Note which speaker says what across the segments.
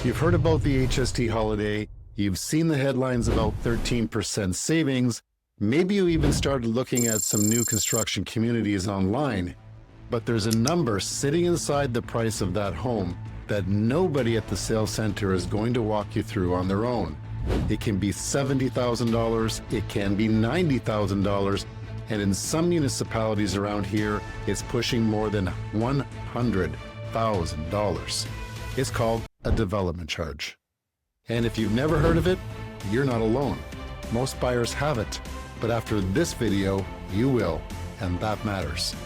Speaker 1: You've heard about the HST holiday, you've seen the headlines about 13% savings, maybe you even started looking at some new construction communities online, but there's a number sitting inside the price of that home that nobody at the sales center is going to walk you through on their own. It can be $70,000, it can be $90,000, and in some municipalities around here, it's pushing more than $100,000. It's called a development charge. And if you've never heard of it, you're not alone. Most buyers have it, but after this video, you will, and that matters.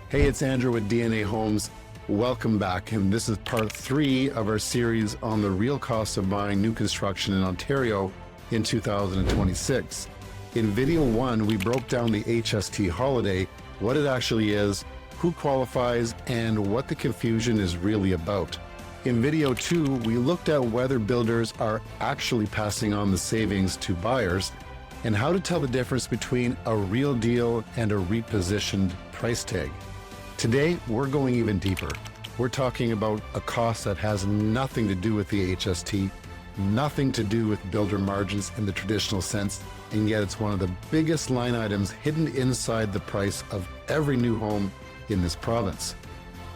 Speaker 1: Hey, it's Andrew with DNA Homes. Welcome back, and this is part 3 of our series on the real cost of buying new construction in Ontario in 2026. In video 1, we broke down the HST holiday, what it actually is, who qualifies, and what the confusion is really about. In video 2, we looked at whether builders are actually passing on the savings to buyers and how to tell the difference between a real deal and a repositioned price tag. Today, we're going even deeper. We're talking about a cost that has nothing to do with the HST, nothing to do with builder margins in the traditional sense, and yet it's one of the biggest line items hidden inside the price of every new home in this province.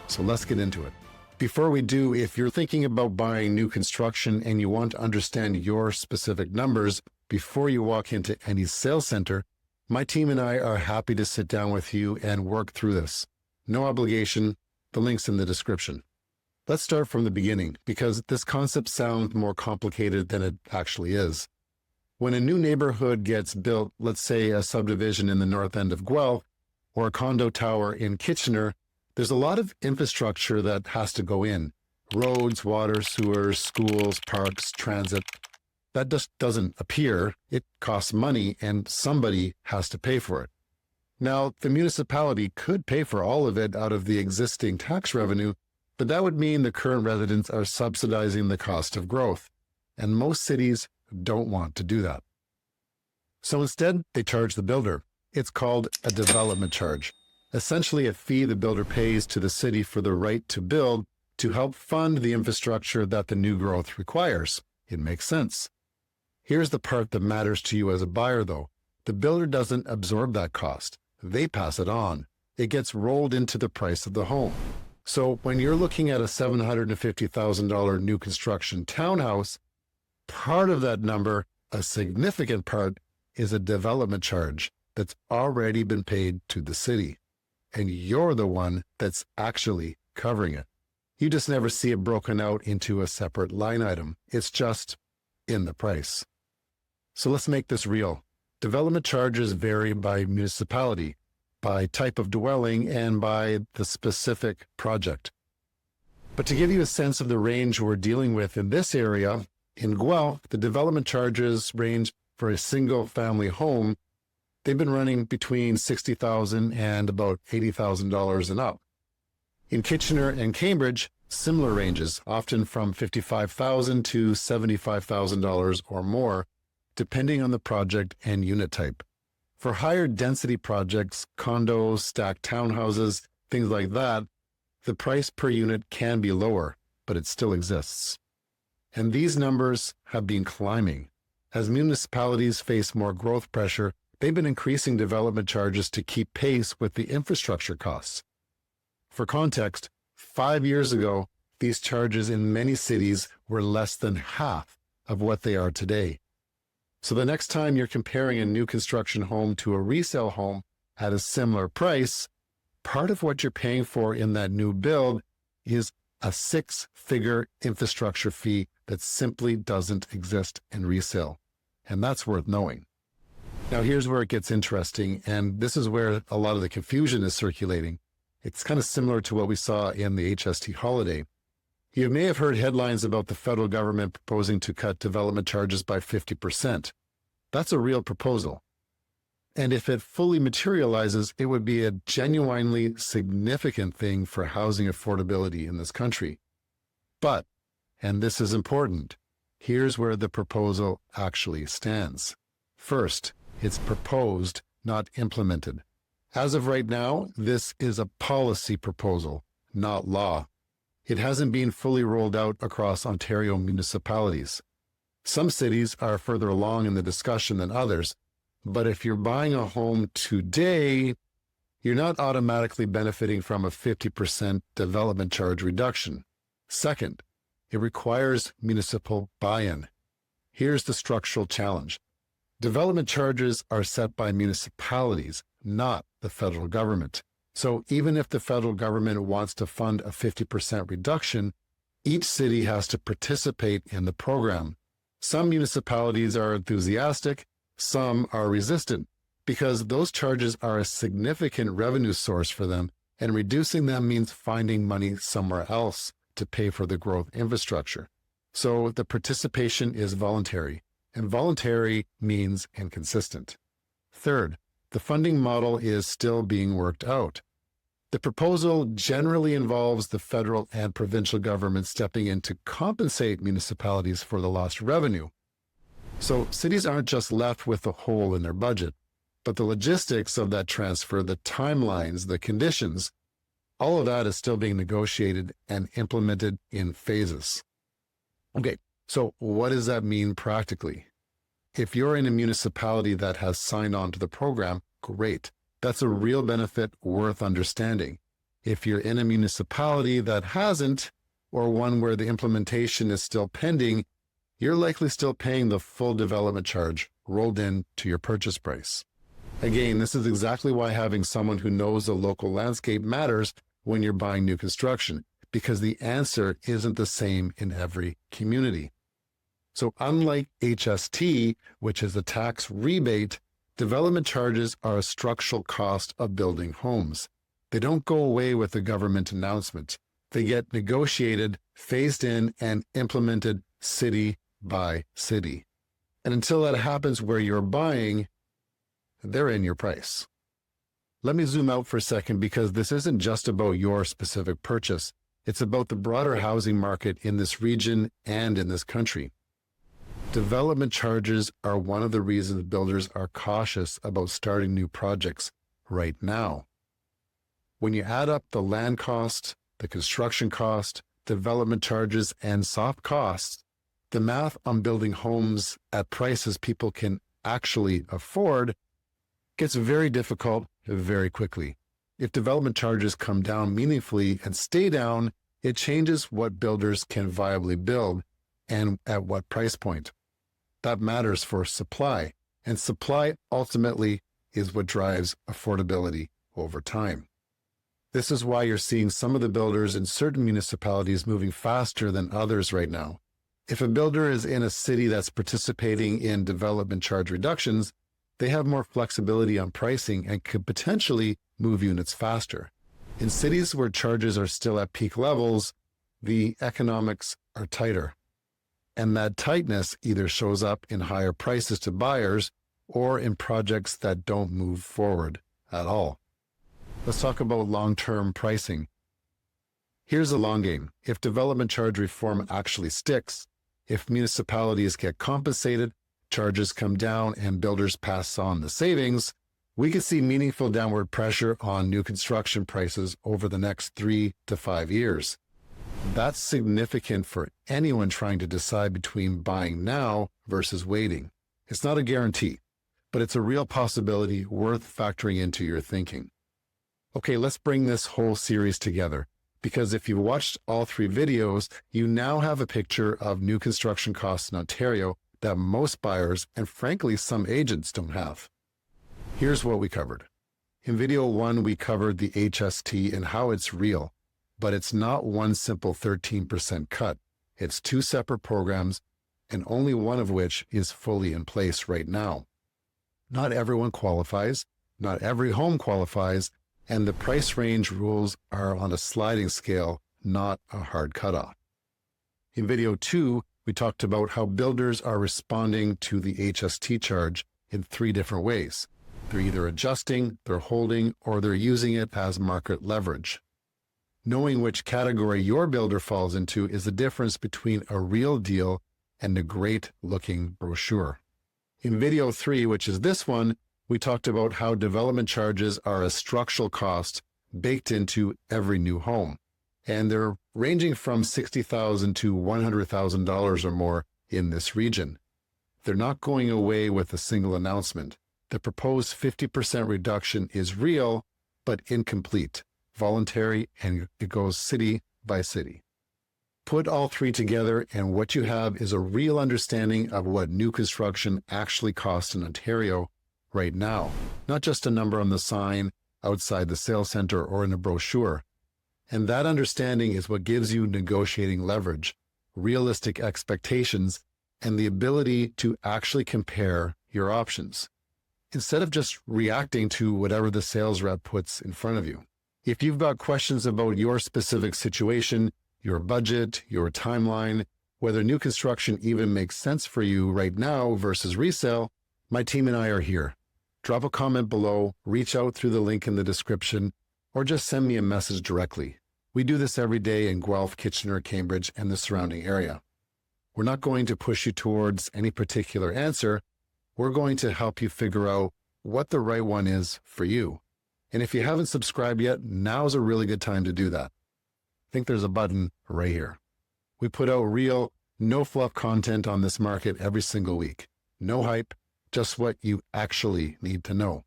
Speaker 1: So let's get into it. Before we do, if you're thinking about buying new construction and you want to understand your specific numbers before you walk into any sales center, my team and I are happy to sit down with you and work through this. No obligation, the link's in the description. Let's start from the beginning because this concept sounds more complicated than it actually is. When a new neighborhood gets built, let's say a subdivision in the north end of Guelph or a condo tower in Kitchener, there's a lot of infrastructure that has to go in. Roads, water, sewers, schools, parks, transit. That just doesn't appear. It costs money and somebody has to pay for it. Now, the municipality could pay for all of it out of the existing tax revenue, but that would mean the current residents are subsidizing the cost of growth. And most cities don't want to do that. So instead, they charge the builder. It's called a development charge. Essentially a fee the builder pays to the city for the right to build to help fund the infrastructure that the new growth requires. It makes sense. Here's the part that matters to you as a buyer though. The builder doesn't absorb that cost. They pass it on. It gets rolled into the price of the home. So when you're looking at a $750,000 new construction townhouse, part of that number, a significant part, is a development charge that's already been paid to the city. And you're the one that's actually covering it. You just never see it broken out into a separate line item. It's just in the price. So let's make this real. Development charges vary by municipality, by type of dwelling, and by the specific project. But to give you a sense of the range we're dealing with in this area, in Guelph, the development charges range for a single family home. They've been running between $60,000 and about $80,000 and up. In Kitchener and Cambridge, similar ranges, often from $55,000 to $75,000 or more, depending on the project and unit type. For higher density projects, condos, stacked townhouses, things like that, the price per unit can be lower, but it still exists. And these numbers have been climbing. As municipalities face more growth pressure, they've been increasing development charges to keep pace with the infrastructure costs. For context, 5 years ago, these charges in many cities were less than half of what they are today. So the next time you're comparing a new construction home to a resale home at a similar price, part of what you're paying for in that new build is a 6-figure infrastructure fee that simply doesn't exist in resale. And that's worth knowing. Now, here's where it gets interesting, and this is where a lot of the confusion is circulating. It's kind of similar to what we saw in the HST holiday. You may have heard headlines about the federal government proposing to cut development charges by 50%. That's a real proposal. And if it fully materializes, it would be a genuinely significant thing for housing affordability in this country. But, and this is important, here's where the proposal actually stands. First, it's proposed, not implemented. As of right now, this is a policy proposal, not law. It hasn't been fully rolled out across Ontario municipalities. Some cities are further along in the discussion than others, but if you're buying a home today, you're not automatically benefiting from a 50% development charge reduction. Second, it requires municipal buy-in. Here's the structural challenge. Development charges are set by municipalities, not the federal government. So even if the federal government wants to fund a 50% reduction, each city has to participate in the program. Some municipalities are enthusiastic, some are resistant, because those charges are a significant revenue source for them, and reducing them means finding money somewhere else to pay for the growth infrastructure. So the participation is voluntary, and voluntary means inconsistent. Third, the funding model is still being worked out. The proposal generally involves the federal and provincial government stepping in to compensate municipalities for the lost revenue. So cities aren't just left with a hole in their budget, but the logistics of that transfer, the timelines, the conditions, all of that is still being negotiated and implemented in phases. Okay, so what does that mean practically? If you're in a municipality that has signed on to the program, great. That's a real benefit worth understanding. If you're in a municipality that hasn't, or one where the implementation is still pending, you're likely still paying the full development charge rolled into your purchase price. Again, this is exactly why having someone who knows the local landscape matters when you're buying new construction, because the answer isn't the same in every community. So unlike HST, which is a tax rebate, development charges are a structural cost of building homes. They don't go away with the government announcement. They get negotiated, phased in, and implemented city by city. And until that happens where you're buying, they're in your price. Let me zoom out for a second, because this isn't just about your specific purchase. It's about the broader housing market in this region and in this country. Development charges are one of the reasons builders are cautious about starting new projects right now. When you add up the land cost, the construction cost, development charges, and soft costs, the math on building homes at prices people can actually afford gets very difficult very quickly. If development charges come down meaningfully and stay down, it changes what builders can viably build and at what price point. That matters for supply, and supply ultimately is what drives affordability over time. This is why you're seeing some of the builders in certain municipalities moving faster than others right now. If a builder is in a city that's participating in development charge reductions, they have more flexibility on pricing and could potentially move units faster. In cities where charges are still at peak levels, the economics are tighter. And that tightness either shows up in higher prices to buyers or in projects that don't move forward at all. Let's talk about long-term pricing. Here's the long game. If development charge reform actually sticks, if municipalities get compensated, charges come down, and builders pass on the savings, we could see meaningful downward pressure on new construction prices over the next 3 to 5 years. That's significant for anyone trying to decide between buying now versus waiting. It's not a guarantee, but it's a real possibility worth factoring into your thinking. Okay, let's bring this whole series together, because if you watched all 3 videos, you now have a picture of new construction costs in Ontario that most buyers and frankly some agents don't have. Here's what we covered. In video 1, we covered the HST and how it's real, but it's not one simple 13% cut. It's 2 separate programs, and only one of which is fully in place right now. Not everyone qualifies, not every home qualifies, and the price range rules are on a sliding scale, not a hard cutoff. In video 2, we talked about how builders are responding to the HST charge in 3 different ways. They're either adjusting, they're holding, or they're using it as market leverage. Knowing which category your builder falls into is the difference between a real deal and a great-looking brochure. In video 3, which is this one, we talked about how development charges are a structural cost baked into every new home. and they're ranging from $60,000 to $100,000 or more in this region. They're not going away with a single announcement. The proposed 50% reduction is real, but incomplete, voluntary, and it goes city by city. Put all three together, and what you have is a real understanding of what new construction actually costs in Ontario right now, not just a number on the sign outside the sales center or in a brochure. And that understanding is what gives you negotiating leverage, realistic expectations, and the ability to actually compare your options, instead of just reacting to whatever the sales rep puts in front of you. If you've got questions about your specific situation, your budget, your timeline, whether new construction even makes sense for you right now versus resale, my team and I are here. Drop a comment below, reach out through the link in the description, or just send me a message directly. We do this every day in Guelph, Kitchener, Cambridge, and the surrounding area. We're not going to push you towards any particular answer. We're going to help you figure out what the right one is for you. And if you haven't subscribed yet, now's a really good time to do that. I think there's a button right here. We put out real, no fluff content on this market every single week. No hype, just what you actually need to know.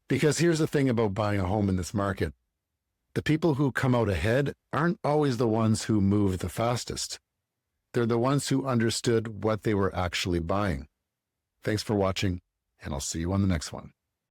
Speaker 1: Because here's the thing about buying a home in this market. The people who come out ahead aren't always the ones who move the fastest. They're the ones who understood what they were actually buying. Thanks for watching, and I'll see you on the next one.